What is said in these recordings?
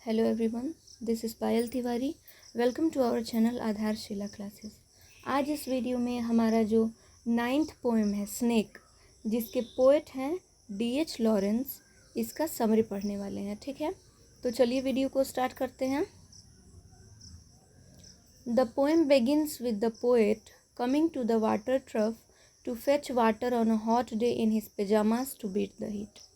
Hello everyone, this is Payal Tiwari. Welcome to our channel Aadharshila classes. आज इस video में हमारा जो 9th पोएम है स्नेक, जिसके पोएट हैं D.H. लॉरेंस, इसका समरी पढ़ने वाले हैं। ठीक है, तो चलिए वीडियो को स्टार्ट करते हैं। The poem begins with the poet coming to the water trough to fetch water on a hot day in his pajamas to beat the heat।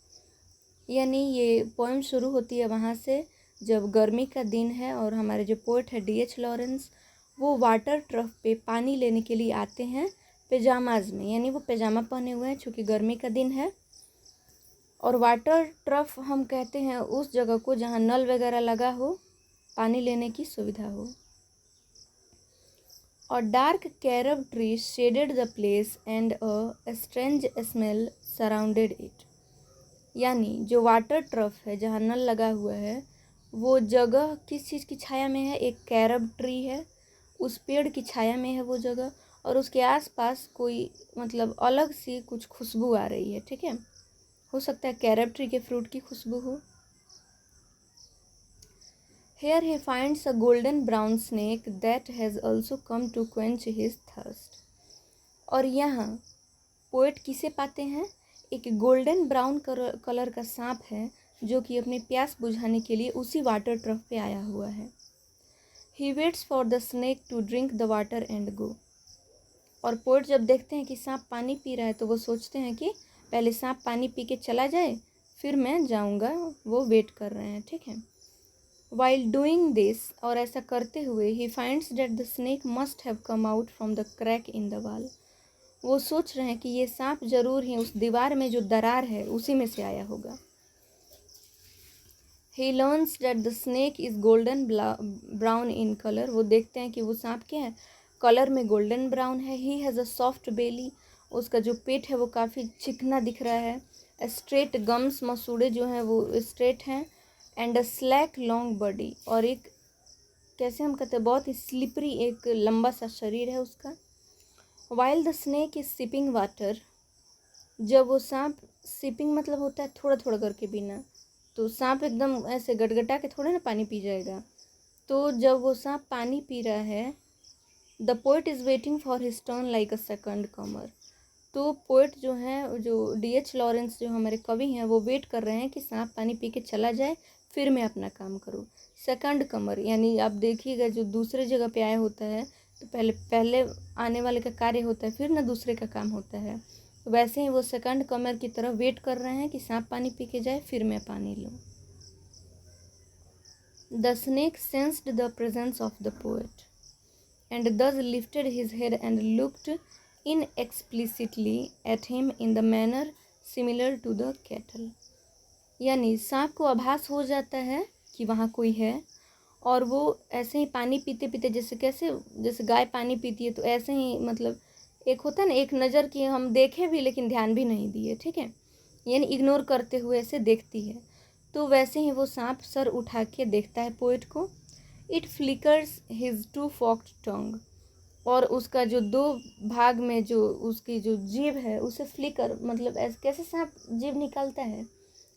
यानी ये पोएम शुरू होती है वहाँ से जब गर्मी का दिन है और हमारे जो पोएट है D.H. लॉरेंस, वो वाटर ट्रफ पे पानी लेने के लिए आते हैं पेजामाज में, यानी वो पेजामा पहने हुए हैं चूँकि गर्मी का दिन है। और वाटर ट्रफ हम कहते हैं उस जगह को जहाँ नल वगैरह लगा हो, पानी लेने की सुविधा हो। और dark carob tree shaded the place and a strange smell surrounded it. यानी जो वाटर ट्रफ है जहाँ नल लगा हुआ है, वो जगह किस चीज़ की छाया में है? एक कैरब ट्री है, उस पेड़ की छाया में है वो जगह, और उसके आसपास कोई मतलब अलग सी कुछ खुशबू आ रही है। ठीक है, हो सकता है कैरब ट्री के फ्रूट की खुशबू हो। Here he finds a golden brown snake that has also come to quench his thirst। और यहाँ पोएट किसे पाते हैं? एक गोल्डन ब्राउन कलर का सांप है जो कि अपनी प्यास बुझाने के लिए उसी वाटर ट्रफ पे आया हुआ है। He waits for the snake to drink the water and go। और पोएट जब देखते हैं कि सांप पानी पी रहा है तो वो सोचते हैं कि पहले सांप पानी पी के चला जाए फिर मैं जाऊंगा। वो वेट कर रहे हैं। ठीक है, While doing this, और ऐसा करते हुए, he finds that the snake must have come out from the crack in the wall। वो सोच रहे हैं कि ये सांप जरूर ही उस दीवार में जो दरार है उसी में से आया होगा। He learns that the snake is golden brown in color। वो देखते हैं कि वो सांप क्या है, कलर में गोल्डन ब्राउन है। He has a soft belly। उसका जो पेट है वो काफ़ी चिकना दिख रहा है। स्ट्रेट गम्स, मसूड़े जो हैं वो स्ट्रेट हैं। And a slack long body, और एक कैसे हम कहते हैं बहुत ही स्लिपरी एक लंबा सा शरीर है उसका। While the snake is sipping water. जब वो सांप, सिपिंग मतलब होता है थोड़ा थोड़ा करके पीना, तो सांप एकदम ऐसे गटगटा के थोड़े ना पानी पी जाएगा। तो जब वो सांप पानी पी रहा है, the poet is waiting for his turn like a second comer. तो पोएट जो है, जो D.H. लॉरेंस जो हमारे कवि हैं, वो वेट कर रहे हैं कि सांप पानी पी के चला जाए फिर मैं अपना काम करूँ। सेकंड कमर यानी आप देखिएगा जो दूसरे जगह पे आया होता है तो पहले आने वाले का कार्य होता है, फिर ना दूसरे का काम होता है। तो वैसे ही वो सेकंड कमर की तरह वेट कर रहे हैं कि सांप पानी पी के जाए फिर मैं पानी लूँ। The snake sensed the presence of the poet and thus lifted his head and looked inexplicitly at him in the manner similar to the cattle। यानी सांप को आभास हो जाता है कि वहाँ कोई है, और वो ऐसे ही पानी पीते पीते जैसे गाय पानी पीती है, तो ऐसे ही मतलब एक होता है ना, एक नज़र की हम देखे भी लेकिन ध्यान भी नहीं दिए। ठीक है, यानी इग्नोर करते हुए ऐसे देखती है, तो वैसे ही वो सांप सर उठा के देखता है पोएट को। It flickers his to fogged टंग। और उसका जो दो भाग में जो उसकी जो जीभ है उसे फ्लिकर, मतलब ऐसे कैसे सांप जीभ निकालता है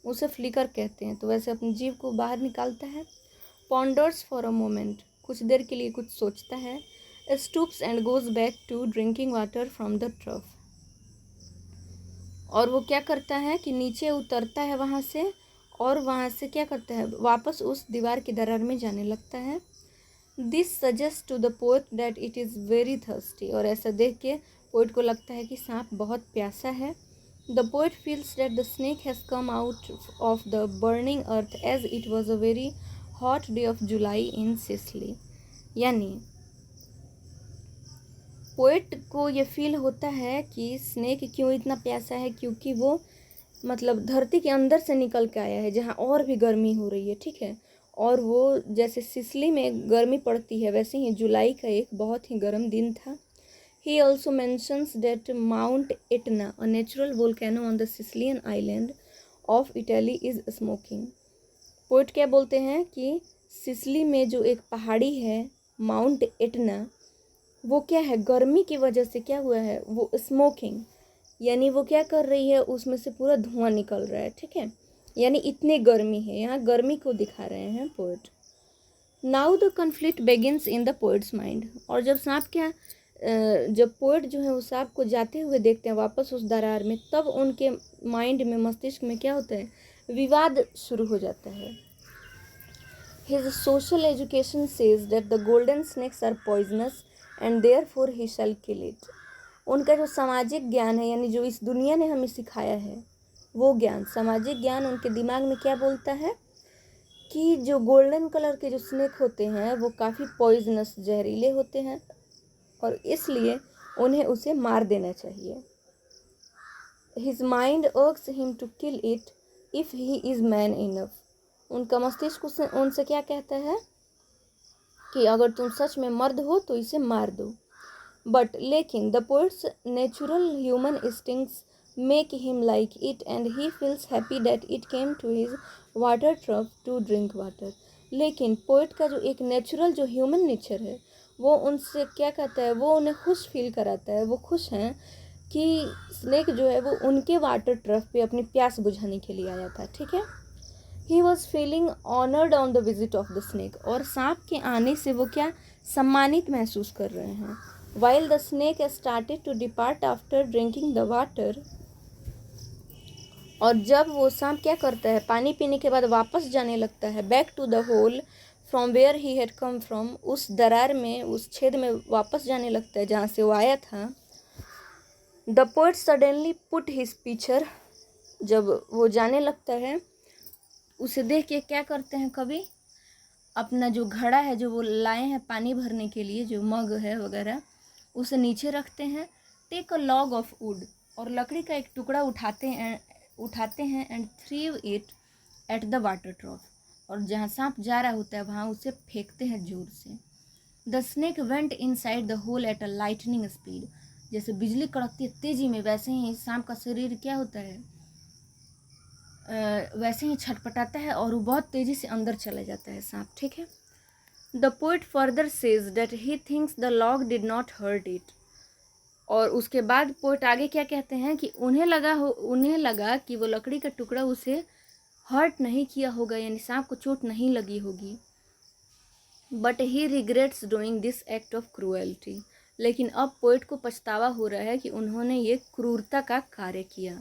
उसे फ्लिकर कहते हैं, तो वैसे अपनी जीभ को बाहर निकालता है। पॉन्डर्स फॉर अ मोमेंट, कुछ देर के लिए कुछ सोचता है। Stoops and goes back to drinking water from the trough. और वो क्या करता है कि नीचे उतरता है वहाँ से, और वहाँ से क्या करता है, वापस उस दीवार की दरार में जाने लगता है। This suggest to the poet that it is very thirsty. और ऐसा देख के पोएट को लगता है कि सांप बहुत प्यासा है। The poet feels that the snake has come out of the burning earth as it was a very hot day of July in Sicily. यानी पोएट को ये फील होता है कि स्नेक क्यों इतना प्यासा है, क्योंकि वो मतलब धरती के अंदर से निकल के आया है जहाँ और भी गर्मी हो रही है। ठीक है, और वो जैसे सिसली में गर्मी पड़ती है वैसे ही जुलाई का एक बहुत ही गर्म दिन था। He also mentions that Mount Etna, a natural volcano on the Sicilian island of Italy, is smoking। Poet क्या बोलते हैं कि सिसली में जो एक पहाड़ी है माउंट एटना, वो क्या है, गर्मी की वजह से क्या हुआ है, वो स्मोकिंग, यानी वो क्या कर रही है, उसमें से पूरा धुआं निकल रहा है। ठीक है, यानी इतने गर्मी है, यहाँ गर्मी को दिखा रहे हैं poet. Now the conflict begins in the poet's mind. और जब सांप क्या जब पोएट जो है उस सांप को जाते हुए देखते हैं वापस उस दरार में, तब उनके माइंड में, मस्तिष्क में क्या होता है, विवाद शुरू हो जाता है। His social education says that the golden snakes are poisonous and therefore he shall kill it. उनका जो सामाजिक ज्ञान है, यानी जो इस दुनिया ने हमें सिखाया है वो ज्ञान, सामाजिक ज्ञान उनके दिमाग में क्या बोलता है कि जो गोल्डन कलर के जो स्नेक होते हैं वो काफ़ी पॉइजनस, जहरीले होते हैं और इसलिए उन्हें उसे मार देना चाहिए। His mind urges him to kill it if he is man enough. उनका मस्तिष्क उनसे क्या कहता है कि अगर तुम सच में मर्द हो तो इसे मार दो। बट लेकिन the poet's natural human instincts make him like it and he feels happy that it came to his water trough to drink water. लेकिन पोएट का जो एक नेचुरल जो ह्यूमन नेचर है वो उनसे क्या कहता है, वो उन्हें खुश फील कराता है, वो खुश हैं कि स्नेक जो है वो उनके वाटर ट्रफ पे अपनी प्यास बुझाने के लिए आया था। ठीक है, he was feeling honoured on the visit of the snake. और सांप के आने से वो क्या सम्मानित महसूस कर रहे हैं। While the snake started to depart after drinking the water. और जब वो सांप क्या करता है, पानी पीने के बाद वापस जाने लगता है back to the hole from where he had come from, उस दरार में, उस छेद में वापस जाने लगता है जहाँ से वो आया था। The poet suddenly put his picture, जब वो जाने लगता है उसे देख के क्या करते हैं कवि, अपना जो घड़ा है जो वो लाए हैं पानी भरने के लिए, जो मग है वगैरह, उसे नीचे रखते हैं। Take a log of wood, और लकड़ी का एक टुकड़ा उठाते हैं and threw it at the water trough, और जहाँ सांप जा रहा होता है वहाँ उसे फेंकते हैं जोर से। The snake went inside the hole at a lightning speed. जैसे बिजली कड़कती है तेजी में, वैसे ही सांप का शरीर क्या होता है, वैसे ही छटपटाता है और वो बहुत तेज़ी से अंदर चला जाता है सांप। ठीक है, the poet further says that he thinks the log did not hurt it. और उसके बाद पोएट आगे क्या कहते हैं कि उन्हें लगा कि वो लकड़ी का टुकड़ा उसे हर्ट नहीं किया होगा, यानी सांप को चोट नहीं लगी होगी। But he regrets doing this act of cruelty. लेकिन अब पोएट को पछतावा हो रहा है कि उन्होंने ये क्रूरता का कार्य किया।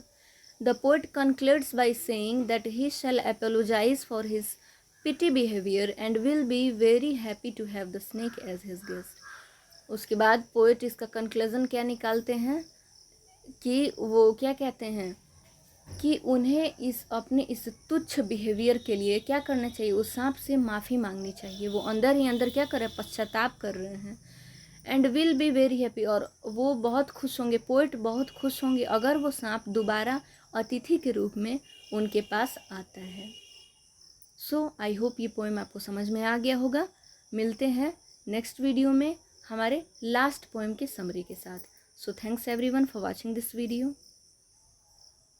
The poet concludes by saying that he shall apologize for his petty behavior and will be very happy to have the snake as his guest. उसके बाद पोएट इसका कंक्लूजन क्या निकालते हैं कि वो क्या कहते हैं कि उन्हें अपने इस तुच्छ बिहेवियर के लिए क्या करना चाहिए, उस सांप से माफ़ी मांगनी चाहिए। वो अंदर ही अंदर क्या कर रहे हैं, पश्चाताप कर रहे हैं। And will be very happy, और वो बहुत खुश होंगे, पोएट बहुत खुश होंगे अगर वो सांप दोबारा अतिथि के रूप में उनके पास आता है। सो आई होप ये पोएम आपको समझ में आ गया होगा। मिलते हैं नेक्स्ट वीडियो में हमारे लास्ट पोएम के समरी के साथ। So thanks everyone for watching this video.